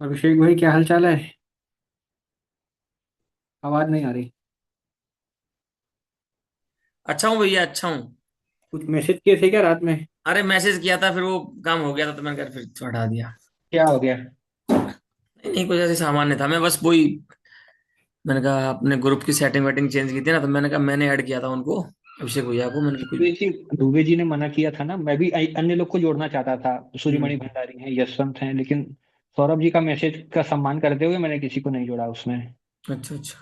अभिषेक भाई, क्या हाल चाल है? आवाज नहीं आ रही। अच्छा हूँ भैया, अच्छा हूँ। कुछ मैसेज किए थे क्या रात में? अरे मैसेज किया था, फिर वो काम हो गया था तो मैंने घर फिर हटा दिया। क्या हो गया? नहीं नहीं, कुछ ऐसे सामान्य था। मैं बस वही, मैंने कहा अपने ग्रुप की सेटिंग वेटिंग चेंज की थी ना, तो मैंने कहा मैंने ऐड किया था उनको, अभिषेक भैया को। मैंने कहा कुछ। दुबे जी ने मना किया था ना। मैं भी अन्य लोग को जोड़ना चाहता था। सूर्यमणि हम्म। भंडारी हैं, यशवंत हैं, लेकिन सौरभ जी का मैसेज का सम्मान करते हुए मैंने किसी को नहीं जोड़ा उसमें। अच्छा अच्छा।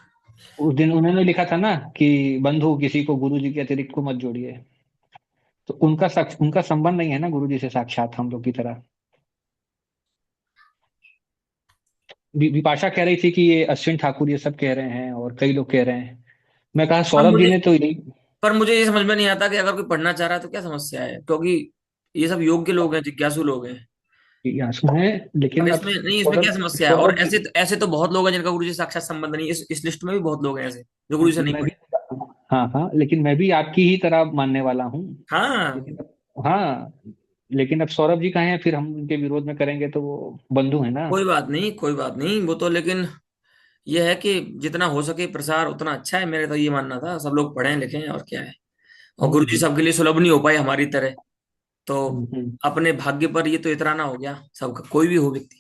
उस दिन उन्होंने लिखा था ना कि बंधु किसी को गुरु जी के अतिरिक्त को मत जोड़िए। तो उनका संबंध नहीं है ना गुरु जी से साक्षात हम लोग की तरह। विपाशा कह रही थी कि ये अश्विन ठाकुर ये सब कह रहे हैं और कई लोग कह रहे हैं। मैं कहा अब सौरभ जी मुझे ने तो यही। पर मुझे ये समझ में नहीं आता कि अगर कोई पढ़ना चाह रहा है तो क्या समस्या है, क्योंकि ये सब योग्य लोग हैं, जिज्ञासु लोग हैं। आंसू है, अब लेकिन अब इसमें नहीं, इसमें क्या सौरभ समस्या है? और सौरभ जी। ऐसे तो बहुत लोग हैं जिनका गुरु जी से साक्षात संबंध नहीं है। इस लिस्ट में भी बहुत लोग हैं ऐसे जो गुरु जी से नहीं मैं भी। पढ़े। हाँ हाँ, लेकिन मैं भी आपकी ही तरह मानने वाला हूँ। हाँ। लेकिन हाँ, लेकिन अब सौरभ जी कहे हैं फिर हम उनके विरोध में करेंगे तो वो बंधु है ना। कोई बात नहीं, कोई बात नहीं, वो तो लेकिन ये है कि जितना हो सके प्रसार उतना अच्छा है। मेरे तो ये मानना था सब लोग पढ़ें लिखें, और क्या है। और गुरु जी हम्म सबके लिए सुलभ नहीं हो पाए हमारी तरह, तो हम्म अपने भाग्य पर ये तो इतराना हो गया सबका, कोई भी हो व्यक्ति।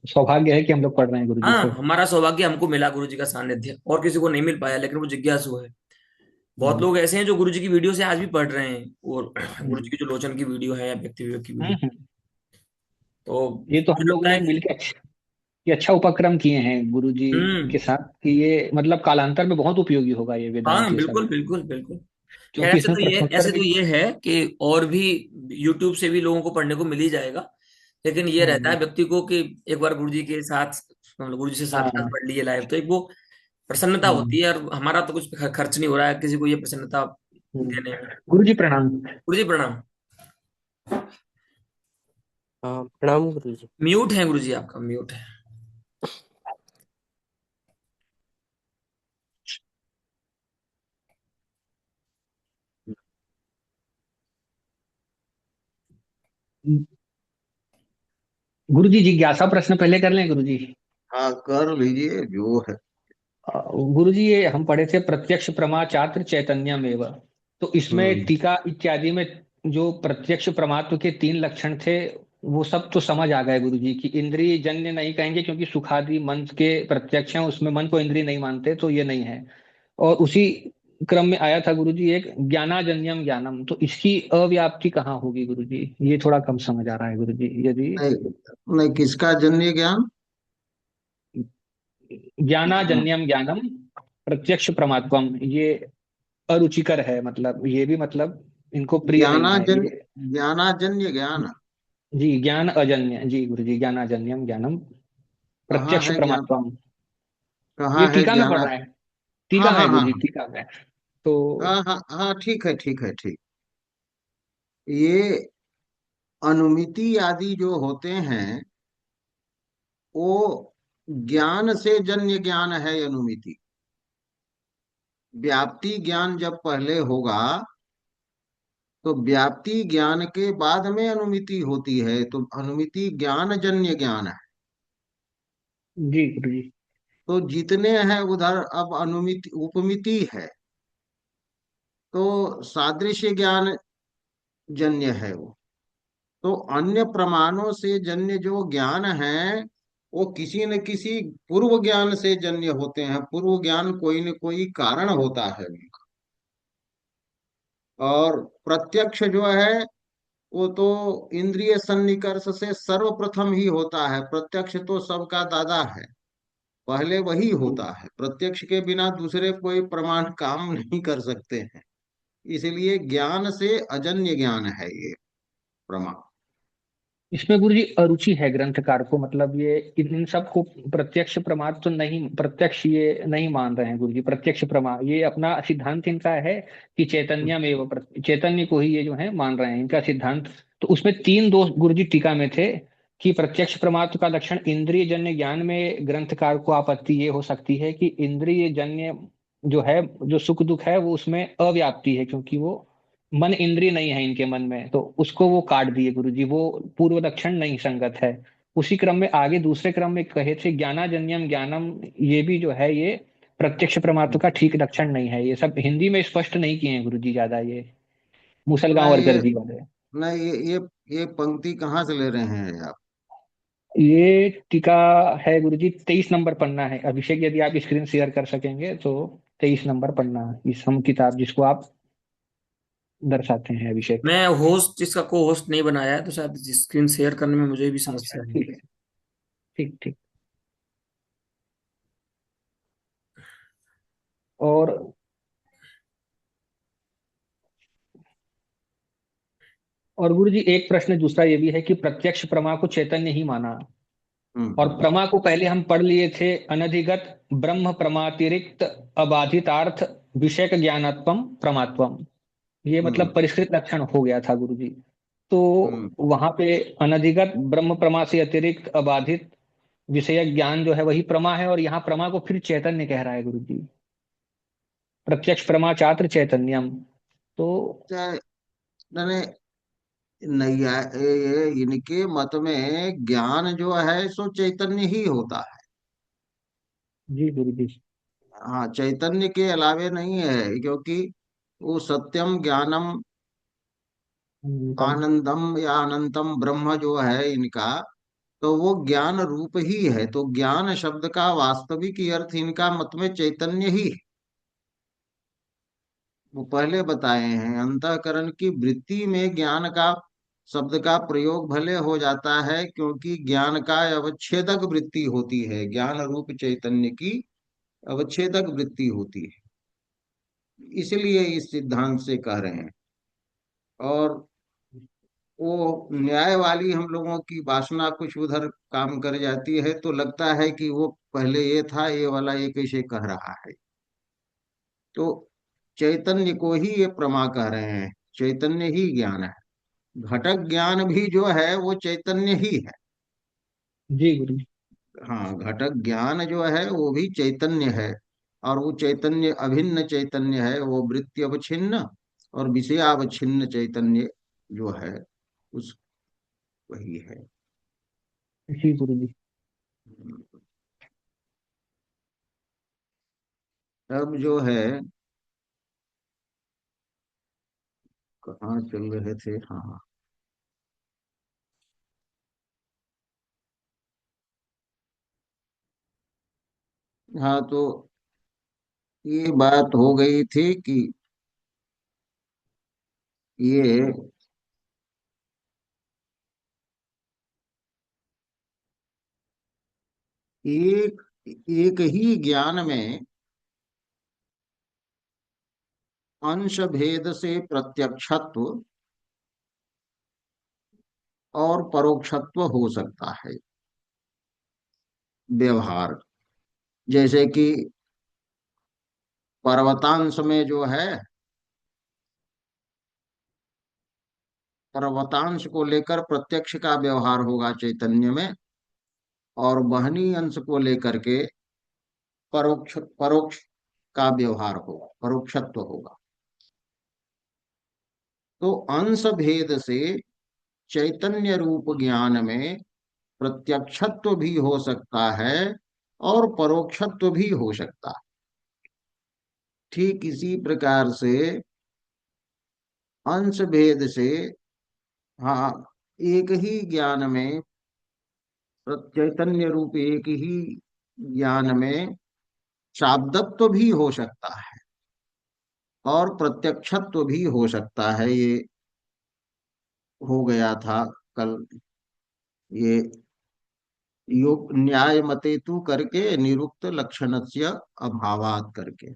सौभाग्य है कि हम लोग पढ़ रहे हैं गुरु जी हाँ, से। हमारा सौभाग्य हमको मिला गुरु जी का सानिध्य, और किसी को नहीं मिल पाया, लेकिन वो जिज्ञासु है। बहुत हम्म लोग ऐसे हैं जो गुरु जी की वीडियो से आज भी पढ़ रहे हैं, और गुरु जी हम्म की जो लोचन की वीडियो है या व्यक्ति विवेक की वीडियो, हम्म। तो ये तो मुझे हम लोगों लगता है ने कि मिलकर ये अच्छा उपक्रम किए हैं गुरु जी के हम्म। साथ कि ये मतलब कालांतर में बहुत उपयोगी होगा ये वेदांत हाँ ये सब। बिल्कुल बिल्कुल बिल्कुल। खैर, क्योंकि इसमें प्रश्नोत्तर ऐसे तो भी। ये है कि और भी यूट्यूब से भी लोगों को पढ़ने को मिल ही जाएगा। लेकिन ये रहता है हम्म, व्यक्ति को कि एक बार गुरु जी के साथ, मतलब गुरु जी से साक्षात हाँ। पढ़ लिए लाइव, तो एक वो प्रसन्नता होती हम्म, है। और हमारा तो कुछ खर्च नहीं हो रहा है किसी को ये प्रसन्नता देने में। गुरु जी प्रणाम। गुरु जी प्रणाम। हाँ, प्रणाम गुरु जी। म्यूट है गुरु जी, आपका म्यूट है। गुरु जी जिज्ञासा प्रश्न पहले कर लें गुरु जी। हाँ, कर लीजिए जो है। गुरु जी ये हम पढ़े थे प्रत्यक्ष प्रमाचात्र चैतन्यमेव। तो इसमें हम्म। टीका इत्यादि में जो प्रत्यक्ष प्रमात्व के तीन लक्षण थे वो सब तो समझ आ गए गुरु जी की इंद्रिय जन्य नहीं कहेंगे क्योंकि सुखादि मन के प्रत्यक्ष हैं उसमें मन को इंद्रिय नहीं मानते तो ये नहीं है। और उसी क्रम में आया था गुरु जी एक ज्ञानाजन्यम ज्ञानम, तो इसकी अव्याप्ति कहाँ होगी गुरु जी? ये थोड़ा कम समझ आ रहा है गुरु जी यदि। नहीं, नहीं, किसका जन्य ज्ञान? ज्ञानाजन्यम ज्ञानम प्रत्यक्ष प्रमात्वम, ये अरुचिकर है, मतलब ये भी मतलब इनको प्रिय नहीं है ज्ञानाजन ये। ज्ञानाजन्य ज्ञान। जी ज्ञान अजन्य, जी गुरु जी ज्ञानाजन्यम ज्ञानम कहाँ प्रत्यक्ष है ज्ञान? प्रमात्वम। ये कहाँ है टीका में पढ़ ज्ञाना? रहा है। हाँ टीका हाँ में गुरु हाँ जी हाँ टीका में। तो हाँ हाँ हाँ, ठीक है, ठीक है, ठीक। ये अनुमिति आदि जो होते हैं, वो ज्ञान से जन्य ज्ञान है अनुमिति। व्याप्ति ज्ञान जब पहले होगा, तो व्याप्ति ज्ञान के बाद में अनुमिति होती है, तो अनुमिति ज्ञान जन्य ज्ञान है। जी गुरु जी। तो जितने हैं उधर अब अनुमिति उपमिति है, तो सादृश्य ज्ञान जन्य है वो। तो अन्य प्रमाणों से जन्य जो ज्ञान है, वो किसी न किसी पूर्व ज्ञान से जन्य होते हैं। पूर्व ज्ञान कोई न कोई कारण होता है उनका। और प्रत्यक्ष जो है, वो तो इंद्रिय सन्निकर्ष से सर्वप्रथम ही होता है। प्रत्यक्ष तो सबका दादा है, पहले वही होता है। प्रत्यक्ष के बिना दूसरे कोई प्रमाण काम नहीं कर सकते हैं। इसलिए ज्ञान से अजन्य ज्ञान है ये प्रमाण। इसमें गुरु जी अरुचि है ग्रंथकार को, मतलब ये इन सब को प्रत्यक्ष प्रमाण तो नहीं, प्रत्यक्ष ये नहीं मान रहे हैं गुरु जी। प्रत्यक्ष प्रमाण ये अपना सिद्धांत इनका है कि चैतन्य में वो चैतन्य को ही ये जो है मान रहे हैं इनका सिद्धांत। तो उसमें तीन दोष गुरु जी टीका में थे कि प्रत्यक्ष प्रमात्व का लक्षण इंद्रिय जन्य ज्ञान में ग्रंथकार को आपत्ति ये हो सकती है कि इंद्रिय जन्य जो है, जो सुख दुख है वो उसमें अव्याप्ति है क्योंकि वो मन इंद्रिय नहीं है इनके मन में, तो उसको वो काट दिए गुरु जी। वो पूर्व लक्षण नहीं संगत है, उसी क्रम में आगे दूसरे क्रम में कहे थे ज्ञानाजन्यम ज्ञानम, ये भी जो है ये प्रत्यक्ष प्रमात्व का ठीक लक्षण नहीं है। ये सब हिंदी में स्पष्ट नहीं किए हैं गुरु जी ज्यादा, ये मुसलगांव नहीं ये वर्कर जी वाले। नहीं ये पंक्ति कहाँ से ले रहे हैं आप? ये टीका है गुरु जी, 23 नंबर पन्ना है। अभिषेक यदि आप स्क्रीन शेयर कर सकेंगे तो 23 नंबर पन्ना, इस हम किताब जिसको आप दर्शाते हैं अभिषेक। मैं होस्ट, इसका को होस्ट नहीं बनाया है, तो शायद स्क्रीन शेयर करने में मुझे भी अच्छा समस्या है। ठीक है, ठीक ठीक। और गुरु जी एक प्रश्न दूसरा ये भी है कि प्रत्यक्ष प्रमा को चैतन्य ही माना, और हम्म। प्रमा को पहले हम पढ़ लिए थे अनधिगत ब्रह्म प्रमातिरिक्त अबाधितार्थ विषयक ज्ञानात्मम प्रमात्वम। ये मतलब हम्म। परिष्कृत लक्षण हो गया था गुरु जी। तो हम्म। वहां पे अनधिगत ब्रह्म प्रमा से अतिरिक्त अबाधित विषयक ज्ञान जो है वही प्रमा है, और यहाँ प्रमा को फिर चैतन्य कह रहा है गुरु जी, प्रत्यक्ष प्रमा चात्र चैतन्यम। तो चाहे मैंने नैया इनके मत में ज्ञान जो है सो चैतन्य ही होता है। जी गुरु जी। हाँ, चैतन्य के अलावे नहीं है, क्योंकि वो सत्यम ज्ञानम तम। आनंदम या अनंतम ब्रह्म जो है इनका, तो वो ज्ञान रूप ही है। तो ज्ञान शब्द का वास्तविक अर्थ इनका मत में चैतन्य ही है। वो पहले बताए हैं, अंतःकरण की वृत्ति में ज्ञान का शब्द का प्रयोग भले हो जाता है, क्योंकि ज्ञान का अवच्छेदक वृत्ति होती है, ज्ञान रूप चैतन्य की अवच्छेदक वृत्ति होती है, इसलिए इस सिद्धांत से कह रहे हैं। और वो न्याय वाली हम लोगों की वासना कुछ उधर काम कर जाती है, तो लगता है कि वो पहले ये था, ये वाला ये कैसे कह रहा है। तो चैतन्य को ही ये प्रमा कह रहे हैं, चैतन्य ही ज्ञान है। घटक ज्ञान भी जो है वो चैतन्य ही है। जी गुरु जी। हाँ, घटक ज्ञान जो है वो भी चैतन्य है। और वो चैतन्य अभिन्न चैतन्य है, वो वृत्ति अवच्छिन्न और विषयावच्छिन्न चैतन्य जो है उस वही है। जी गुरु जी। अब जो है, कहाँ चल रहे थे? हाँ, हाँ, तो ये बात हो गई थी कि ये एक एक ही ज्ञान में अंश भेद से प्रत्यक्षत्व और परोक्षत्व हो सकता है। व्यवहार जैसे कि पर्वतांश में जो है, पर्वतांश को लेकर प्रत्यक्ष का व्यवहार होगा चैतन्य में, और वहनी अंश को लेकर के परोक्ष परोक्ष का व्यवहार होगा, परोक्षत्व होगा। तो अंश भेद से चैतन्य रूप ज्ञान में प्रत्यक्षत्व भी हो सकता है और परोक्षत्व भी हो सकता है। ठीक इसी प्रकार से अंश भेद से, हाँ, एक ही ज्ञान में, चैतन्य रूप एक ही ज्ञान में शाब्दत्व भी हो सकता है और प्रत्यक्षत्व भी हो सकता है। ये हो गया था कल, ये योग न्याय मतेतु करके निरुक्त लक्षणस्य अभावात करके।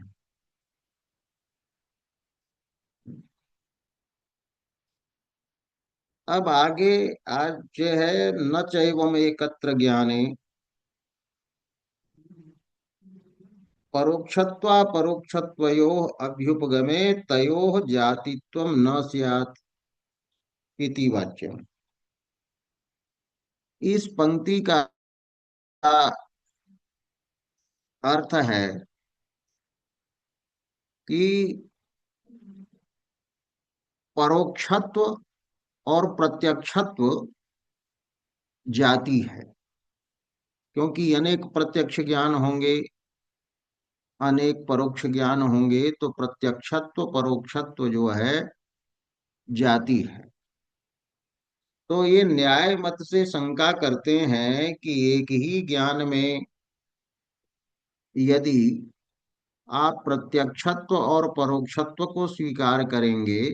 अब आगे आज जो है, न चैवम एकत्र ज्ञाने परोक्षत्वा परोक्षत्वयोः अभ्युपगमे तयोः जातित्वं न स्यात् इति वाच्यम्। इस पंक्ति का अर्थ है कि परोक्षत्व और प्रत्यक्षत्व जाति है। क्योंकि अनेक प्रत्यक्ष ज्ञान होंगे, अनेक परोक्ष ज्ञान होंगे, तो प्रत्यक्षत्व परोक्षत्व जो है जाति है। तो ये न्याय मत से शंका करते हैं कि एक ही ज्ञान में यदि आप प्रत्यक्षत्व और परोक्षत्व को स्वीकार करेंगे,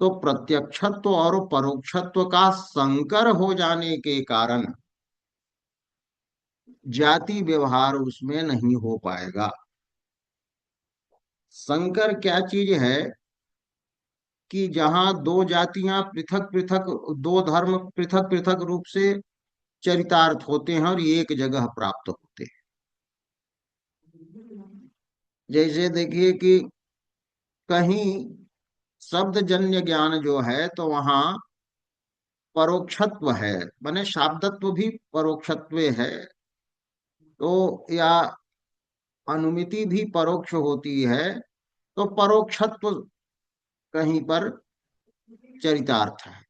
तो प्रत्यक्षत्व और परोक्षत्व का संकर हो जाने के कारण जाति व्यवहार उसमें नहीं हो पाएगा। संकर क्या चीज है कि जहां दो जातियां पृथक पृथक, दो धर्म पृथक पृथक रूप से चरितार्थ होते हैं और एक जगह प्राप्त होते हैं। जैसे देखिए कि कहीं शब्द जन्य ज्ञान जो है तो वहां परोक्षत्व है, माने शाब्दत्व भी परोक्षत्व है। तो या अनुमिति भी परोक्ष होती है, तो परोक्षत्व कहीं पर चरितार्थ है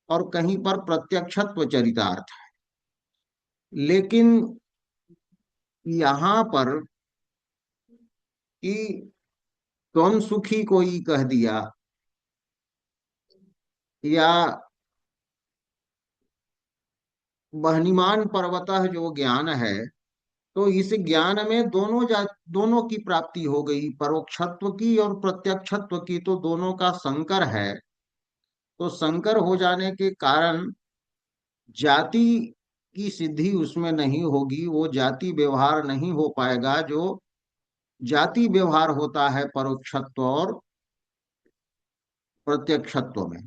और कहीं पर प्रत्यक्षत्व चरितार्थ है। लेकिन यहाँ पर कि त्वम सुखी कोई कह दिया, या बहनिमान पर्वतः जो ज्ञान है, तो इस ज्ञान में दोनों की प्राप्ति हो गई, परोक्षत्व की और प्रत्यक्षत्व की, तो दोनों का संकर है। तो संकर हो जाने के कारण जाति की सिद्धि उसमें नहीं होगी, वो जाति व्यवहार नहीं हो पाएगा जो जाति व्यवहार होता है परोक्षत्व और प्रत्यक्षत्व में।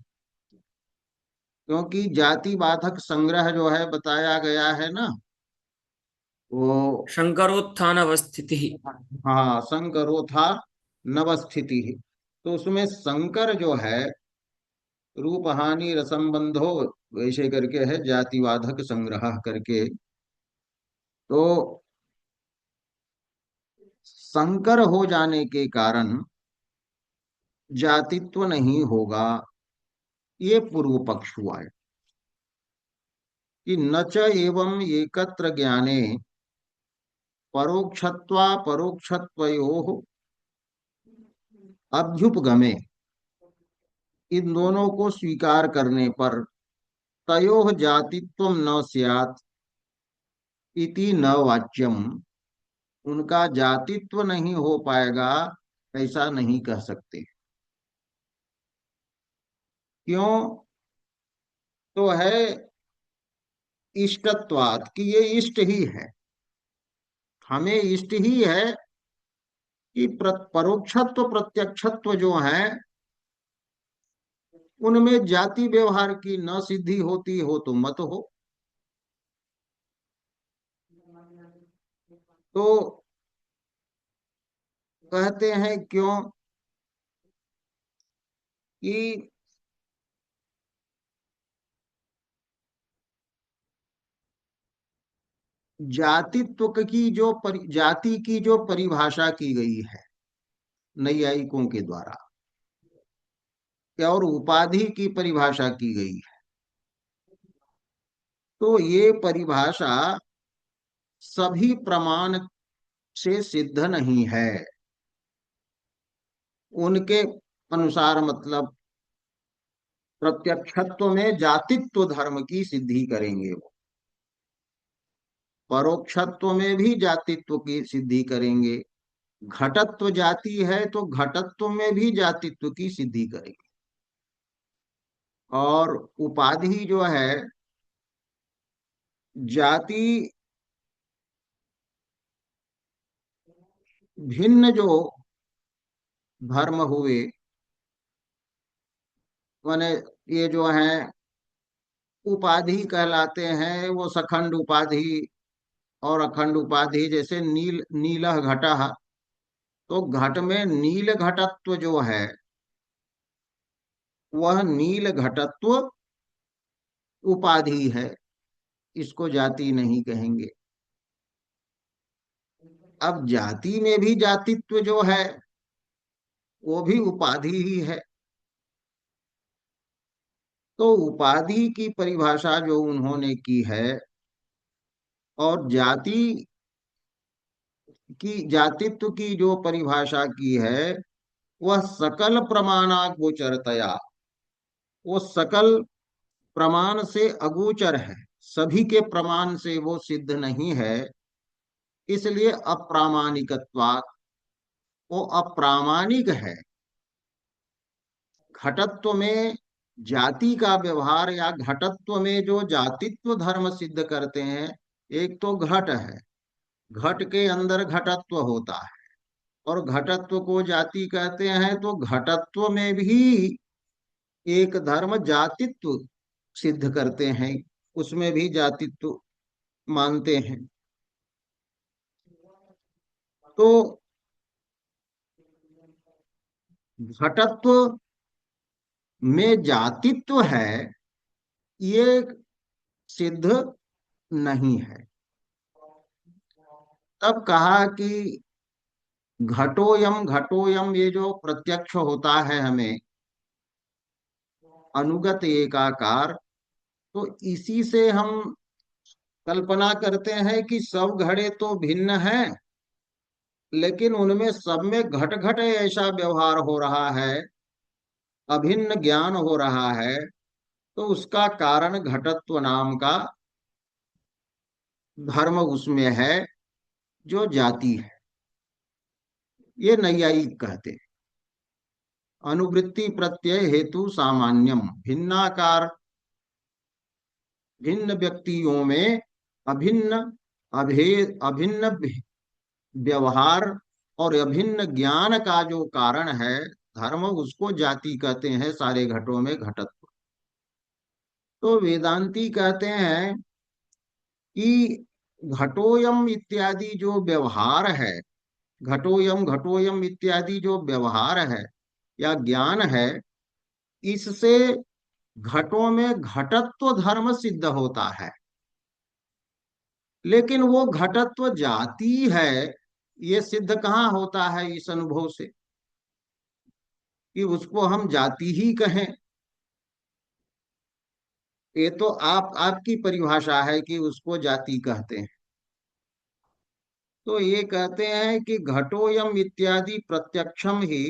क्योंकि जाति बाधक संग्रह जो है बताया गया है ना, वो शंकरोत्थान अवस्थिति। हाँ संकरो था नवस्थिति। तो उसमें संकर जो है रूप हानि रसंबंधो वैसे करके है, जातिवाधक संग्रह करके। तो संकर हो जाने के कारण जातित्व नहीं होगा, ये पूर्व पक्ष हुआ है कि न च एवं एकत्र ज्ञाने परोक्षत्वा परोक्षत्वयोः अभ्युपगमे। इन दोनों को स्वीकार करने पर तयोः जातित्व न स्यात् इति न वाच्यम, उनका जातित्व नहीं हो पाएगा ऐसा नहीं कह सकते। क्यों? तो है इष्टत्वात् कि ये इष्ट ही है, हमें इष्ट ही है कि परोक्षत्व प्रत्यक्षत्व जो है उनमें जाति व्यवहार की न सिद्धि होती हो तो मत हो। तो कहते हैं क्यों कि जातित्व की जो जाति की जो परिभाषा की गई है नैयायिकों के द्वारा, और उपाधि की परिभाषा की गई है, तो ये परिभाषा सभी प्रमाण से सिद्ध नहीं है। उनके अनुसार मतलब प्रत्यक्षत्व में जातित्व धर्म की सिद्धि करेंगे वो, परोक्षत्व में भी जातित्व की सिद्धि करेंगे, घटत्व जाति है तो घटत्व में भी जातित्व की सिद्धि करेंगे, और उपाधि जो है जाति भिन्न जो धर्म हुए, माने ये जो है उपाधि कहलाते हैं, वो सखंड उपाधि और अखंड उपाधि। जैसे नीलः घटः, तो घट में नील घटत्व जो है वह नील घटत्व उपाधि है, इसको जाति नहीं कहेंगे। अब जाति में भी जातित्व जो है वो भी उपाधि ही है। तो उपाधि की परिभाषा जो उन्होंने की है और जातित्व की जो परिभाषा की है वह सकल प्रमाणागोचरतया, वो सकल प्रमाण से अगोचर है, सभी के प्रमाण से वो सिद्ध नहीं है, इसलिए अप्रामाणिकत्वात्, वो अप्रामाणिक है। घटत्व में जाति का व्यवहार या घटत्व में जो जातित्व धर्म सिद्ध करते हैं, एक तो घट है, घट के अंदर घटत्व होता है, और घटत्व को जाति कहते हैं, तो घटत्व में भी एक धर्म जातित्व सिद्ध करते हैं, उसमें भी जातित्व मानते हैं। तो घटत्व में जातित्व है, ये सिद्ध नहीं है। तब कहा कि घटोयम, ये जो प्रत्यक्ष होता है हमें अनुगत एकाकार, तो इसी से हम कल्पना करते हैं कि सब घड़े तो भिन्न हैं, लेकिन उनमें सब में घट घट ऐसा व्यवहार हो रहा है, अभिन्न ज्ञान हो रहा है, तो उसका कारण घटत्व नाम का धर्म उसमें है, जो जाति है। ये नैयायिक कहते हैं। अनुवृत्ति प्रत्यय हेतु सामान्यम, भिन्नाकार भिन्न व्यक्तियों में अभिन्न अभेद अभिन्न व्यवहार और अभिन्न ज्ञान का जो कारण है धर्म, उसको जाति कहते हैं, सारे घटों में घटत्व। तो वेदांती कहते हैं कि घटोयम इत्यादि जो व्यवहार है, घटोयम इत्यादि जो व्यवहार है या ज्ञान है, इससे घटों में घटत्व धर्म सिद्ध होता है, लेकिन वो घटत्व जाति है, ये सिद्ध कहाँ होता है इस अनुभव से कि उसको हम जाति ही कहें। ये तो आपकी परिभाषा है कि उसको जाति कहते हैं। तो ये कहते हैं कि घटोयम इत्यादि प्रत्यक्षम ही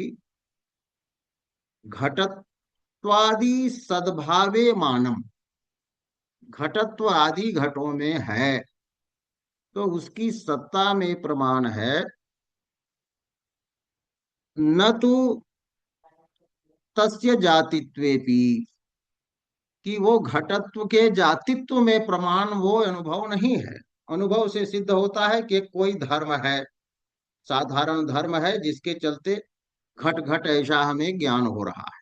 घटत्वादि सद्भावे मानम, घटत्व आदि घटों में है तो उसकी सत्ता में प्रमाण है, न तो तस्य जातित्वेपि, कि वो घटत्व के जातित्व में प्रमाण वो अनुभव नहीं है। अनुभव से सिद्ध होता है कि कोई धर्म है, साधारण धर्म है, जिसके चलते घट घट ऐसा हमें ज्ञान हो रहा है,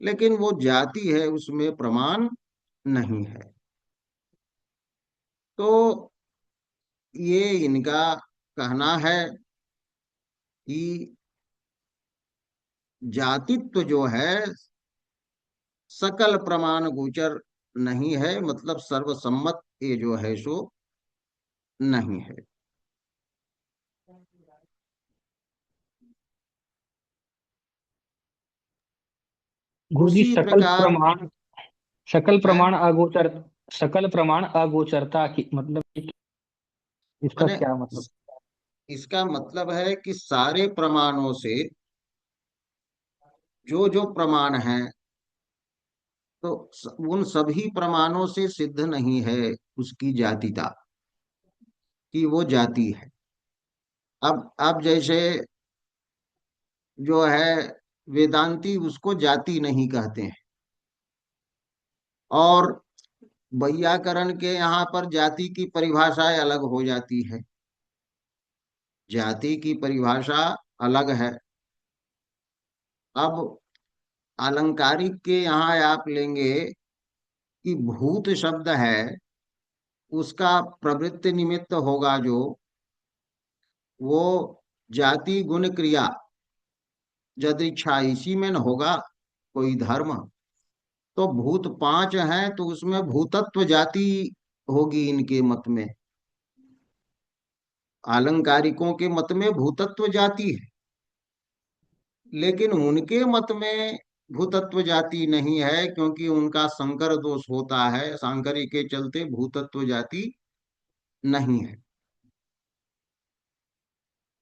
लेकिन वो जाति है, उसमें प्रमाण नहीं है। तो ये इनका कहना है कि जातित्व जो है सकल प्रमाण गोचर नहीं है, मतलब सर्वसम्मत ये जो है सो नहीं है। गुरुजी, उसी प्रकार सकल है, प्रमाण अगोचर, सकल प्रमाण अगोचरता की मतलब इसका माने क्या मतलब? इसका मतलब है कि सारे प्रमाणों से जो जो प्रमाण हैं, तो उन सभी प्रमाणों से सिद्ध नहीं है उसकी जातिता, कि वो जाति है। अब जैसे जो है वेदांती उसको जाति नहीं कहते हैं, और वैयाकरण के यहाँ पर जाति की परिभाषाएं अलग हो जाती है, जाति की परिभाषा अलग है। अब अलंकारिक के यहाँ आप लेंगे कि भूत शब्द है, उसका प्रवृत्ति निमित्त होगा जो, वो जाति गुण क्रिया यदृच्छा, इसी में न होगा कोई धर्म। तो भूत पांच हैं, तो उसमें भूतत्व जाति होगी इनके मत में, आलंकारिकों के मत में भूतत्व जाति है, लेकिन उनके मत में भूतत्व जाति नहीं है, क्योंकि उनका संकर दोष होता है, सांकरी के चलते भूतत्व जाति नहीं है।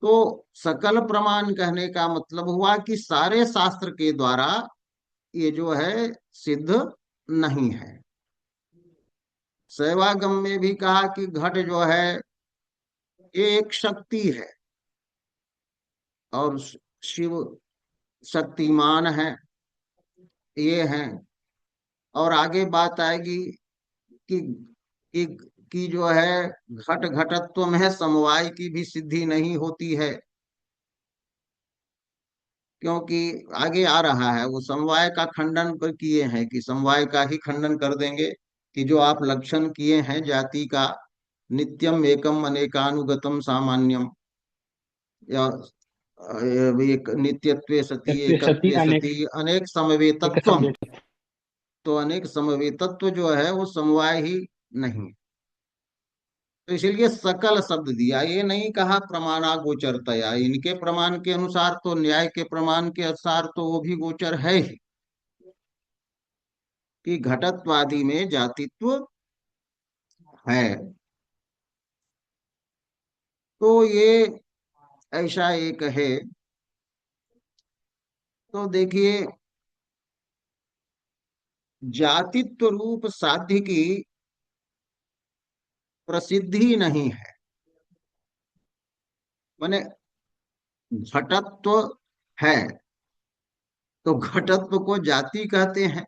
तो सकल प्रमाण कहने का मतलब हुआ कि सारे शास्त्र के द्वारा ये जो है सिद्ध नहीं है। शैवागम में भी कहा कि घट जो है ये एक शक्ति है और शिव शक्तिमान है, ये हैं। और आगे बात आएगी कि कि, कि जो है घट घटत्व में समवाय की भी सिद्धि नहीं होती है, क्योंकि आगे आ रहा है वो समवाय का खंडन पर किए हैं कि समवाय का ही खंडन कर देंगे कि जो आप लक्षण किए हैं जाति का, नित्यम एकम अनेकानुगतम सामान्यम, या एक नित्यत्वे सति सत्य सती एकत्वे अनेक सति अनेक एक समवेतत्वम। समवेत। तो अनेक समवेतत्व जो है वो समवाय ही नहीं। तो इसीलिए सकल शब्द दिया, ये नहीं कहा प्रमाणागोचरतया। इनके प्रमाण के अनुसार तो, न्याय के प्रमाण के अनुसार तो वो भी गोचर है ही कि घटत्वादि में जातित्व है। तो ये ऐसा एक है। तो देखिए, जातित्व रूप साध्य की प्रसिद्धि नहीं है। माने घटत्व है तो घटत्व को जाति कहते हैं।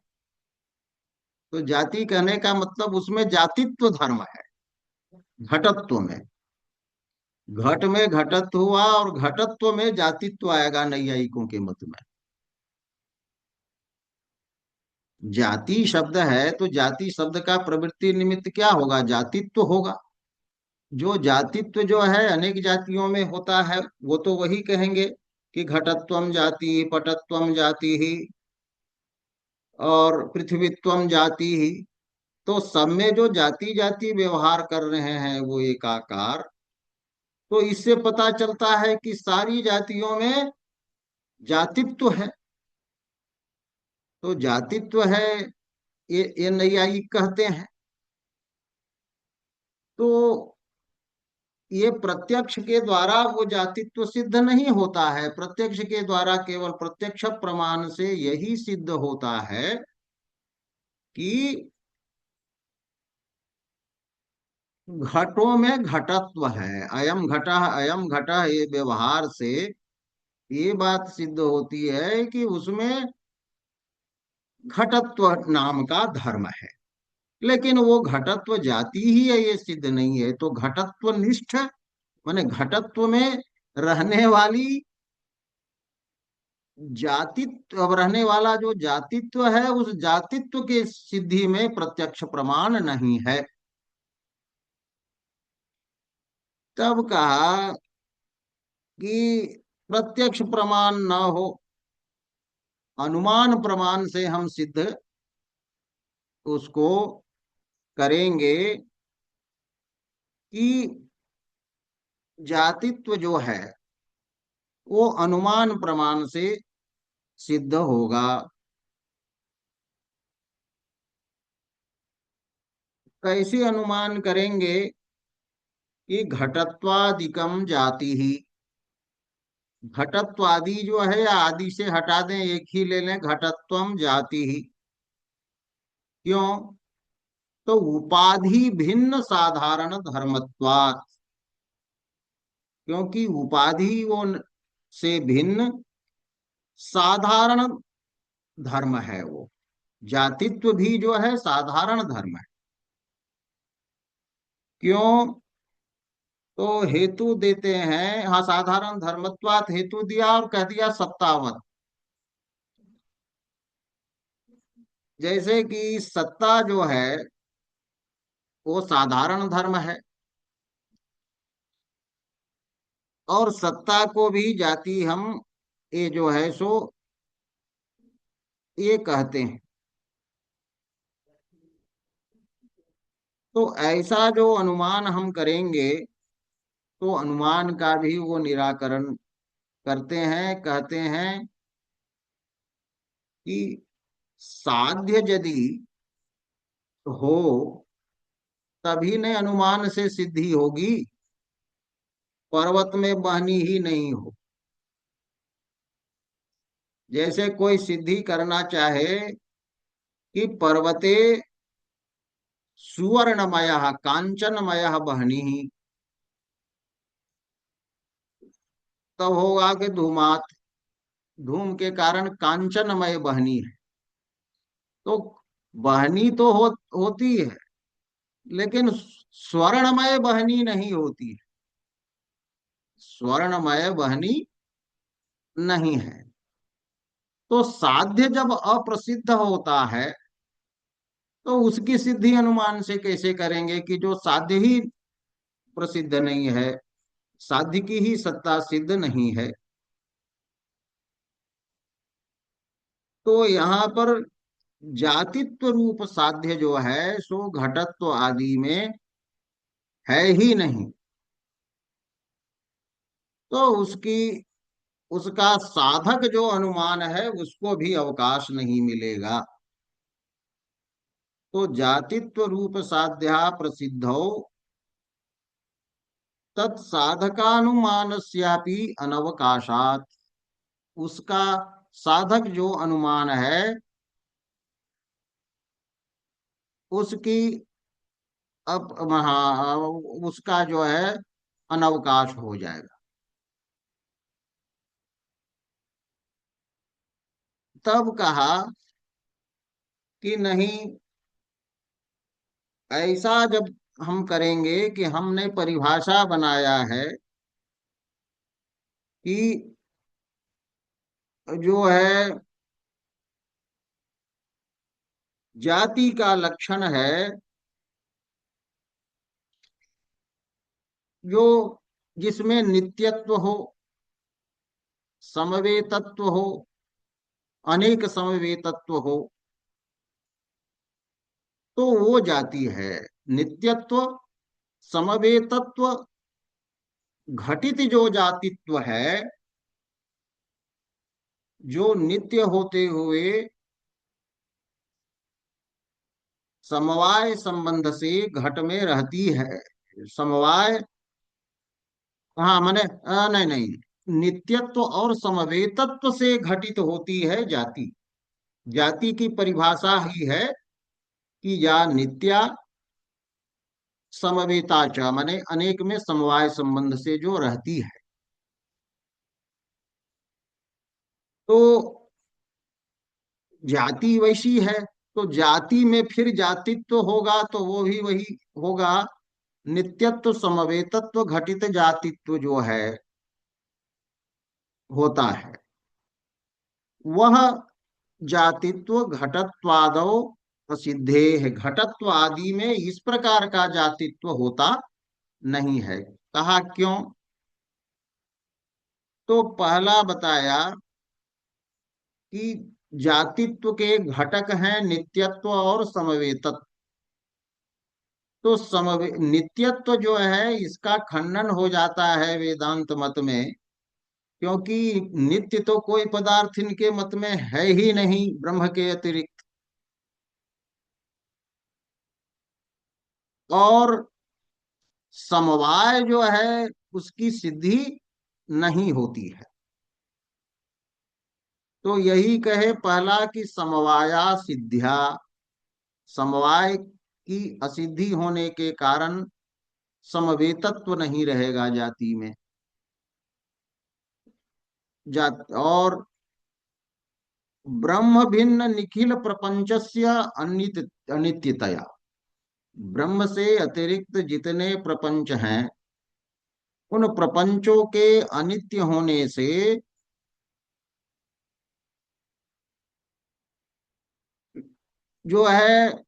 तो जाति कहने का मतलब उसमें जातित्व धर्म है। घटत्व में घटत्व हुआ और घटत्व में जातित्व आएगा नैयायिकों के मत में। जाति शब्द है तो जाति शब्द का प्रवृत्ति निमित्त क्या होगा? जातित्व होगा। जो जातित्व जो है अनेक जातियों में होता है, वो तो वही कहेंगे कि घटत्वम जाति, पटत्वम जाति ही, और पृथ्वीत्वम जाति ही। तो सब में जो जाति जाति व्यवहार कर रहे हैं वो एकाकार। तो इससे पता चलता है कि सारी जातियों में जातित्व है। तो जातित्व है, ये नैयायिक कहते हैं। तो ये प्रत्यक्ष के द्वारा वो जातित्व सिद्ध नहीं होता है। प्रत्यक्ष के द्वारा केवल प्रत्यक्ष प्रमाण से यही सिद्ध होता है कि घटों में घटत्व है। अयम घटः ये व्यवहार से ये बात सिद्ध होती है कि उसमें घटत्व नाम का धर्म है। लेकिन वो घटत्व जाति ही है, ये सिद्ध नहीं है। तो घटत्व निष्ठ माने घटत्व में रहने वाली जातित्व, अब रहने वाला जो जातित्व है उस जातित्व के सिद्धि में प्रत्यक्ष प्रमाण नहीं है। तब कहा कि प्रत्यक्ष प्रमाण न हो, अनुमान प्रमाण से हम सिद्ध उसको करेंगे कि जातित्व जो है वो अनुमान प्रमाण से सिद्ध होगा। कैसे अनुमान करेंगे? कि घटत्वादिकम जाति ही, घटत्वादि जो है आदि से हटा दें, एक ही ले लें, घटत्वम जाति ही। क्यों? तो उपाधि भिन्न साधारण धर्मत्वात्, क्योंकि उपाधि वो से भिन्न साधारण धर्म है। वो जातित्व भी जो है साधारण धर्म है। क्यों? तो हेतु देते हैं, हाँ, साधारण धर्मत्वात् हेतु दिया और कह दिया सत्तावत। जैसे कि सत्ता जो है वो साधारण धर्म है, और सत्ता को भी जाति हम ये जो है सो ये कहते हैं। तो ऐसा जो अनुमान हम करेंगे तो अनुमान का भी वो निराकरण करते हैं। कहते हैं कि साध्य यदि हो तभी न अनुमान से सिद्धि होगी, पर्वत में बहनी ही नहीं हो। जैसे कोई सिद्धि करना चाहे कि पर्वते सुवर्णमय कांचनमय बहनी, तब होगा कि धूमात, धूम के कारण कांचनमय बहनी है। तो बहनी तो होती है, लेकिन स्वर्णमय बहनी नहीं होती है, स्वर्णमय बहनी नहीं है। तो साध्य जब अप्रसिद्ध होता है तो उसकी सिद्धि अनुमान से कैसे करेंगे कि जो साध्य ही प्रसिद्ध नहीं है, साध्य की ही सत्ता सिद्ध नहीं है। तो यहाँ पर जातित्व रूप साध्य जो है सो घटत्व आदि में है ही नहीं, तो उसकी उसका साधक जो अनुमान है उसको भी अवकाश नहीं मिलेगा। तो जातित्व रूप साध्या प्रसिद्धौ तत्साधकानुमानस्यापि अनवकाशात, उसका साधक जो अनुमान है उसकी अब उसका जो है अनवकाश हो जाएगा। तब कहा कि नहीं, ऐसा जब हम करेंगे कि हमने परिभाषा बनाया है कि जो है जाति का लक्षण है जो जिसमें नित्यत्व हो, समवेतत्व हो, अनेक समवेतत्व हो, तो वो जाति है। नित्यत्व, समवेतत्व, घटित जो जातित्व है, जो नित्य होते हुए समवाय संबंध से घट में रहती है। समवाय, हाँ मैंने नहीं नहीं, नित्यत्व और समवेतत्व से घटित होती है जाति। जाति की परिभाषा ही है कि या नित्या समवेता च, माने अनेक में समवाय संबंध से जो रहती है। तो जाति वैसी है, तो जाति में फिर जातित्व होगा तो वो भी वही होगा। नित्यत्व, समवेतत्व, घटित जातित्व जो है होता है, वह जातित्व घटत्वादो प्रसिद्धे है। घटत्व आदि में इस प्रकार का जातित्व होता नहीं है। कहा क्यों? तो पहला बताया कि जातित्व के घटक हैं नित्यत्व और समवेतत्व। तो नित्यत्व जो है इसका खंडन हो जाता है वेदांत मत में, क्योंकि नित्य तो कोई पदार्थ इनके मत में है ही नहीं ब्रह्म के अतिरिक्त। और समवाय जो है उसकी सिद्धि नहीं होती है। तो यही कहे पहला कि समवाया सिद्ध्या, समवाय की असिद्धि होने के कारण समवेतत्व नहीं रहेगा जाति में। जात और ब्रह्म भिन्न निखिल प्रपंचस्य अनित्यतया, ब्रह्म से अतिरिक्त जितने प्रपंच हैं उन प्रपंचों के अनित्य होने से जो है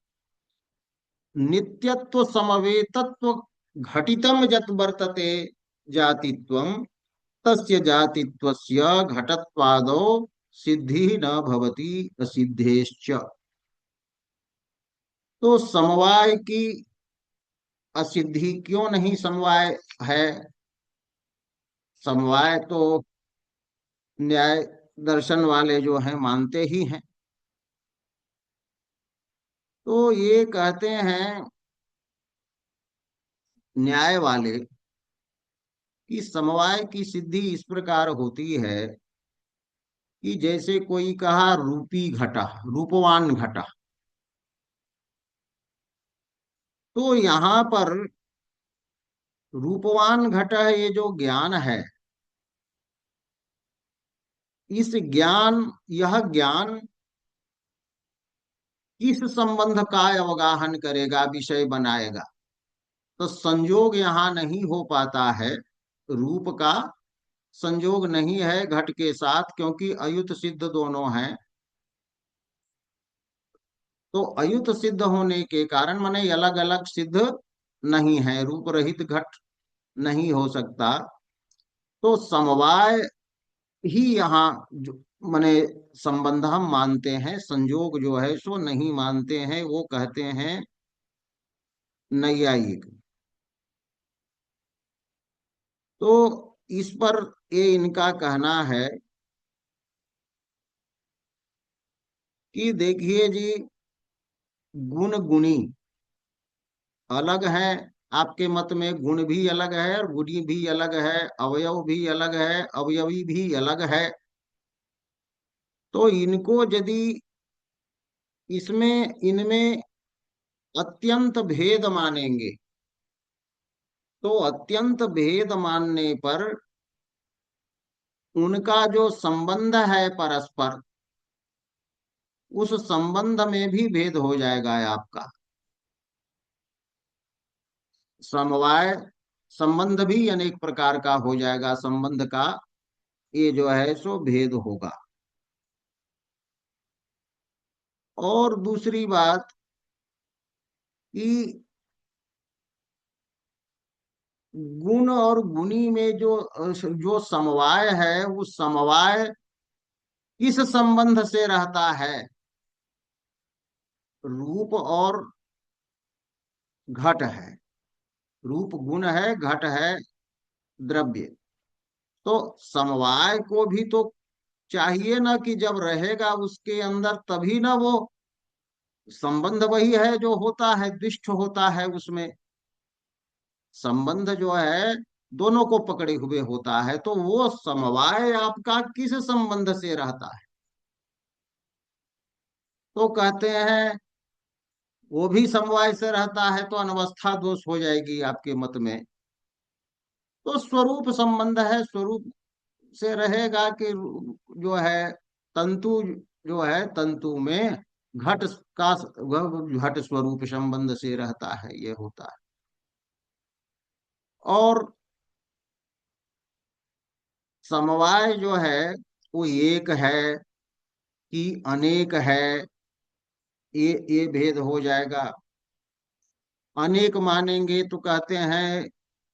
नित्यत्व समवेतत्व घटितम यत् वर्तते जातित्वम तस्य जातित्वस्य घटत्वादो सिद्धि न भवति असिद्धेश्च। तो समवाय की असिद्धि क्यों नहीं? समवाय है, समवाय तो न्याय दर्शन वाले जो हैं मानते ही हैं। तो ये कहते हैं न्याय वाले कि समवाय की सिद्धि इस प्रकार होती है कि जैसे कोई कहा रूपी घटा, रूपवान घटा, तो यहाँ पर रूपवान घटा ये जो ज्ञान है, इस ज्ञान, यह ज्ञान किस संबंध का अवगाहन करेगा, विषय बनाएगा? तो संयोग यहाँ नहीं हो पाता है, रूप का संयोग नहीं है घट के साथ, क्योंकि अयुत सिद्ध दोनों हैं। तो अयुत सिद्ध होने के कारण माने अलग अलग सिद्ध नहीं है, रूप रहित घट नहीं हो सकता। तो समवाय ही यहाँ जो माने संबंध हम मानते हैं, संयोग जो है सो नहीं मानते हैं, वो कहते हैं नैयायिक। तो इस पर ये इनका कहना है कि देखिए जी, गुण गुणी अलग है। आपके मत में गुण भी अलग है और गुणी भी अलग है, अवयव भी अलग है, अवयवी भी अलग है। तो इनको यदि इसमें इनमें अत्यंत भेद मानेंगे, तो अत्यंत भेद मानने पर उनका जो संबंध है परस्पर, उस संबंध में भी भेद हो जाएगा आपका। समवाय संबंध भी अनेक प्रकार का हो जाएगा, संबंध का ये जो है सो भेद होगा। और दूसरी बात कि गुण और गुणी में जो समवाय है, वो समवाय किस संबंध से रहता है? रूप और घट है, रूप गुण है, घट है द्रव्य। तो समवाय को भी तो चाहिए ना कि जब रहेगा उसके अंदर तभी ना वो संबंध वही है जो होता है, दुष्ट होता है उसमें। संबंध जो है दोनों को पकड़े हुए होता है, तो वो समवाय आपका किस संबंध से रहता है? तो कहते हैं वो भी समवाय से रहता है, तो अनवस्था दोष हो जाएगी आपके मत में। तो स्वरूप संबंध है, स्वरूप से रहेगा कि जो है तंतु, जो है तंतु में घट का, घट स्वरूप संबंध से रहता है, ये होता है। और समवाय जो है वो एक है कि अनेक है, ये भेद हो जाएगा। अनेक मानेंगे तो कहते हैं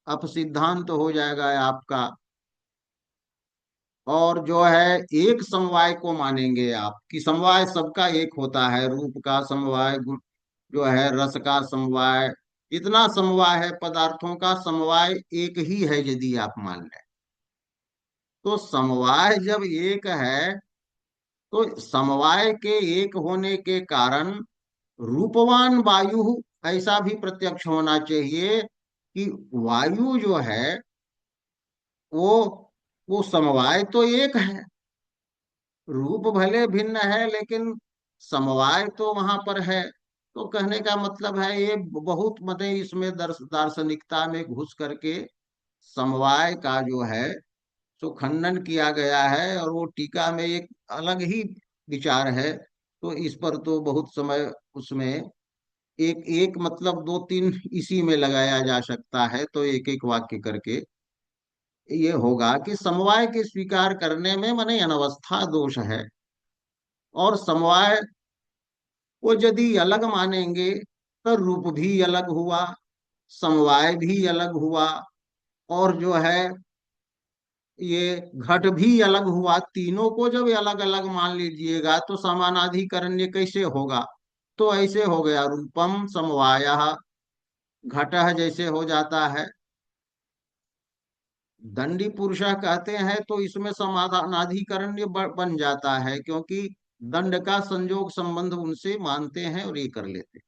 अपसिद्धांत तो हो जाएगा आपका। और जो है एक समवाय को मानेंगे आप कि समवाय सबका एक होता है, रूप का समवाय, जो है रस का समवाय, इतना समवाय है, पदार्थों का समवाय एक ही है यदि आप मान लें। तो समवाय जब एक है, तो समवाय के एक होने के कारण रूपवान वायु ऐसा भी प्रत्यक्ष होना चाहिए कि वायु जो है वो वो समवाय तो एक है, रूप भले भिन्न है लेकिन समवाय तो वहां पर है। तो कहने का मतलब है ये बहुत मतलब इसमें दार्शनिकता में घुस करके समवाय का जो है सो खंडन किया गया है, और वो टीका में एक अलग ही विचार है। तो इस पर तो बहुत समय उसमें एक एक मतलब दो तीन इसी में लगाया जा सकता है, तो एक एक वाक्य करके ये होगा कि समवाय के स्वीकार करने में माने अनवस्था दोष है। और समवाय को यदि अलग मानेंगे तो रूप भी अलग हुआ, समवाय भी अलग हुआ, और जो है ये घट भी अलग हुआ। तीनों को जब अलग अलग मान लीजिएगा तो समानाधिकरण्य कैसे होगा? तो ऐसे हो गया रूपम समवायः घटः जैसे हो जाता है। दंडी पुरुषः कहते हैं तो इसमें समानाधिकरण्य बन जाता है, क्योंकि दंड का संयोग संबंध उनसे मानते हैं और ये कर लेते हैं।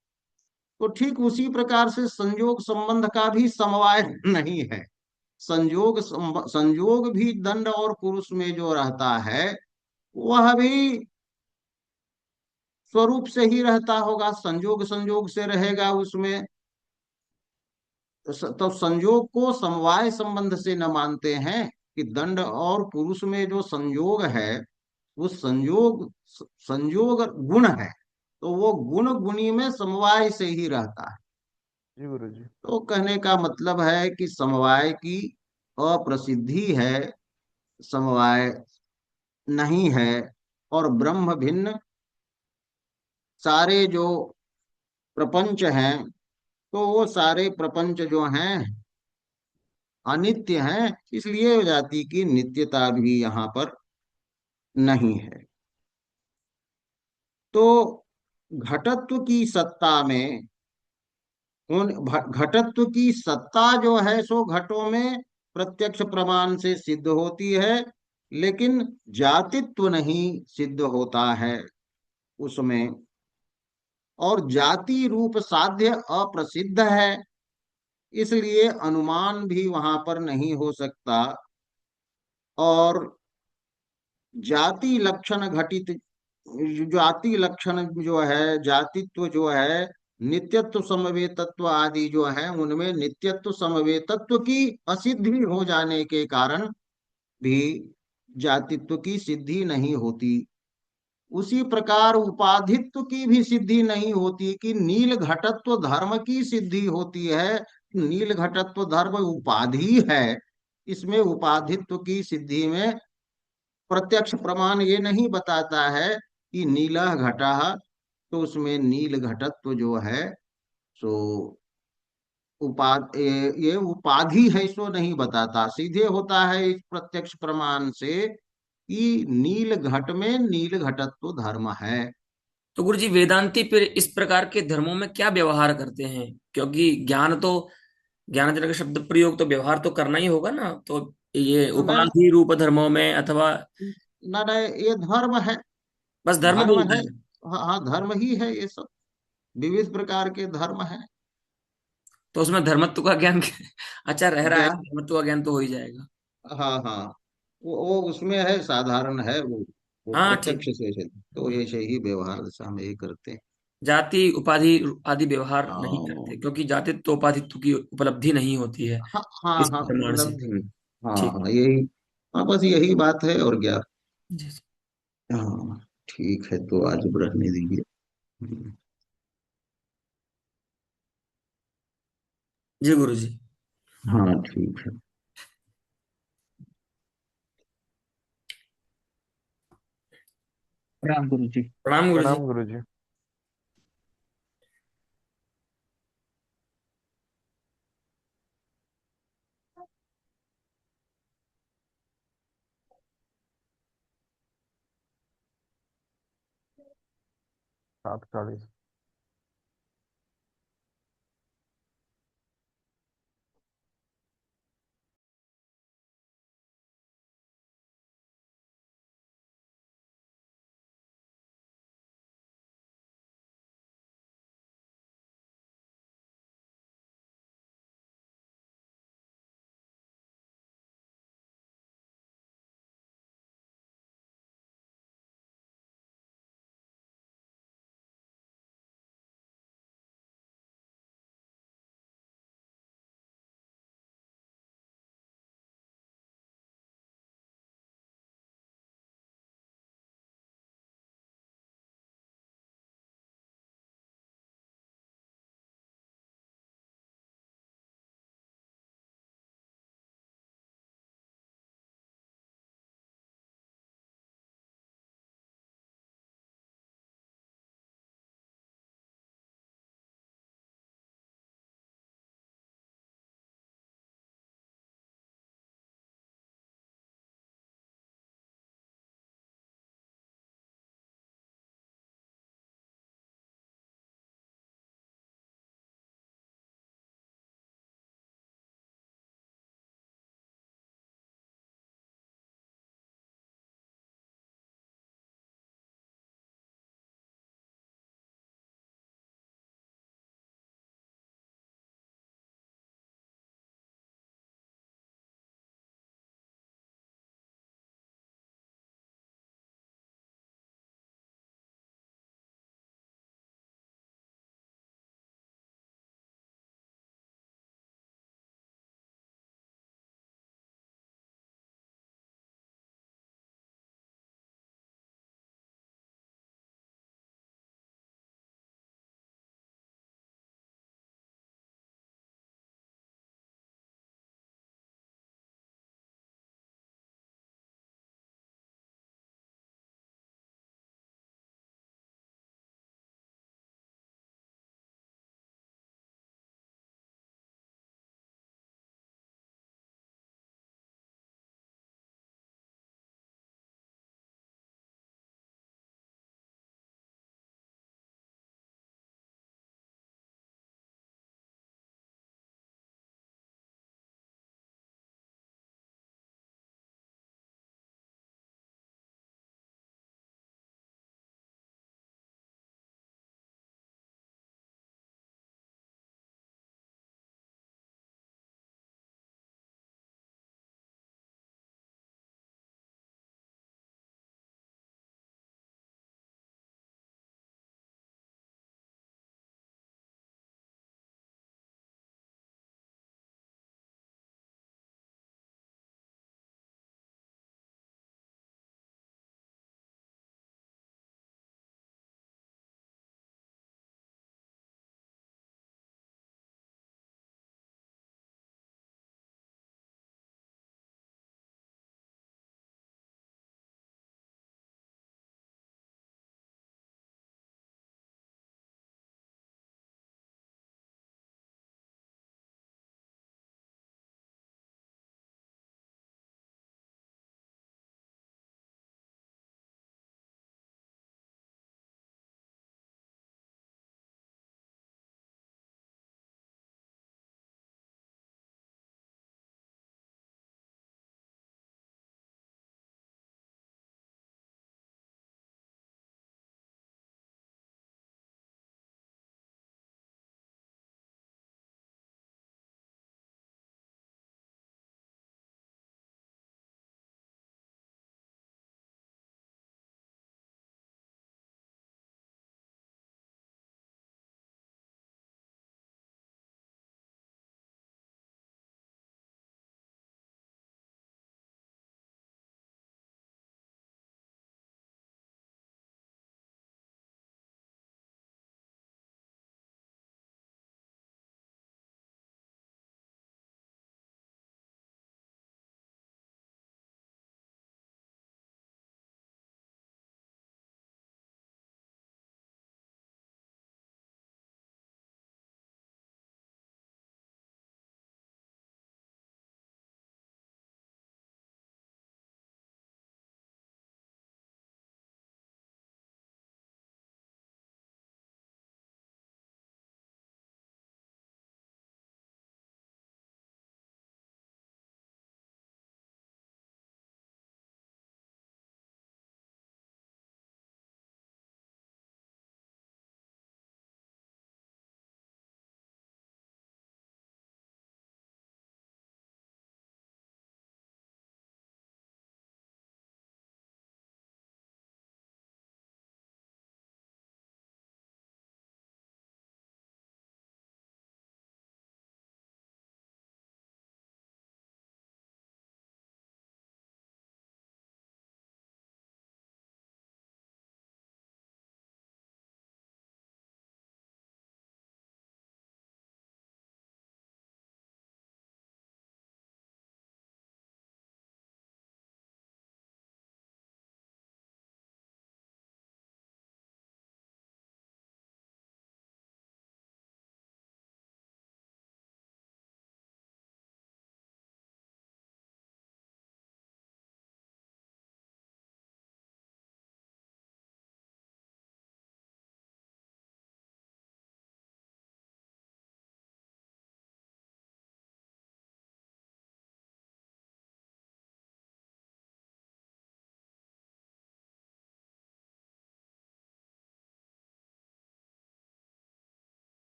तो ठीक उसी प्रकार से संयोग संबंध का भी समवाय नहीं है। संयोग भी दंड और पुरुष में जो रहता है वह भी स्वरूप से ही रहता होगा, संयोग संयोग से रहेगा उसमें। तो संयोग को समवाय संबंध से न मानते हैं कि दंड और पुरुष में जो संयोग है वो संयोग गुण है, तो वो गुण गुणी में समवाय से ही रहता है। जी गुरु जी। तो कहने का मतलब है कि समवाय की अप्रसिद्धि है, समवाय नहीं है। और ब्रह्म भिन्न सारे जो प्रपंच हैं, तो वो सारे प्रपंच जो हैं अनित्य हैं, इसलिए जाति की नित्यता भी यहाँ पर नहीं है। तो घटत्व की सत्ता में घटत्व की सत्ता जो है सो घटों में प्रत्यक्ष प्रमाण से सिद्ध होती है, लेकिन जातित्व नहीं सिद्ध होता है उसमें। और जाति रूप साध्य अप्रसिद्ध है, इसलिए अनुमान भी वहां पर नहीं हो सकता। और जाति लक्षण घटित, जाति लक्षण जो है, जातित्व जो है, नित्यत्व समवेतत्व आदि जो है उनमें नित्यत्व समवेतत्व की असिद्धि हो जाने के कारण भी जातित्व की सिद्धि नहीं होती। उसी प्रकार उपाधित्व की भी सिद्धि नहीं होती कि नील घटत्व धर्म की सिद्धि होती है। नील घटत्व धर्म उपाधि है, इसमें उपाधित्व की सिद्धि में प्रत्यक्ष प्रमाण ये नहीं बताता है कि नीला घटा, तो उसमें नील घटत्व जो है सो ये उपाधि है, सो नहीं बताता। सीधे होता है इस प्रत्यक्ष प्रमाण से कि नील घट में नील घटत्व धर्म है। तो गुरु जी वेदांती फिर इस प्रकार के धर्मों में क्या व्यवहार करते हैं? क्योंकि ज्ञान तो, ज्ञान जनक शब्द प्रयोग तो व्यवहार तो करना ही होगा ना, तो ये नहीं, उपाधि रूप धर्मों में अथवा ना ना, ये धर्म है। बस धर्म धर्म बोलते है। हैं? हाँ हाँ, धर्म ही है ये सब, विविध प्रकार के धर्म है। तो उसमें धर्मत्व का ज्ञान अच्छा रह रहा है, क्या? धर्मत्व का ज्ञान तो हो ही जाएगा। हाँ हाँ, वो उसमें है, साधारण है वो हाँ ठीक। प्रत्यक्ष से तो ऐसे ही व्यवहार दशा में ही करते हैं। जाति उपाधि आदि व्यवहार नहीं हाँ करते, क्योंकि जातित्व उपाधित्व की उपलब्धि नहीं होती है हाँ हाँ इस हाँ, प्रमाण से। उपलब्धि में। हाँ ठीक। हाँ, यही। हाँ, बस यही बात है और क्या। जी जी। हाँ, ठीक है, तो आज रहने दीजिए। जी गुरु जी। हाँ, ठीक है। राम गुरु जी। प्रणाम गुरु जी। प्रणाम गुरु जी। 7:40।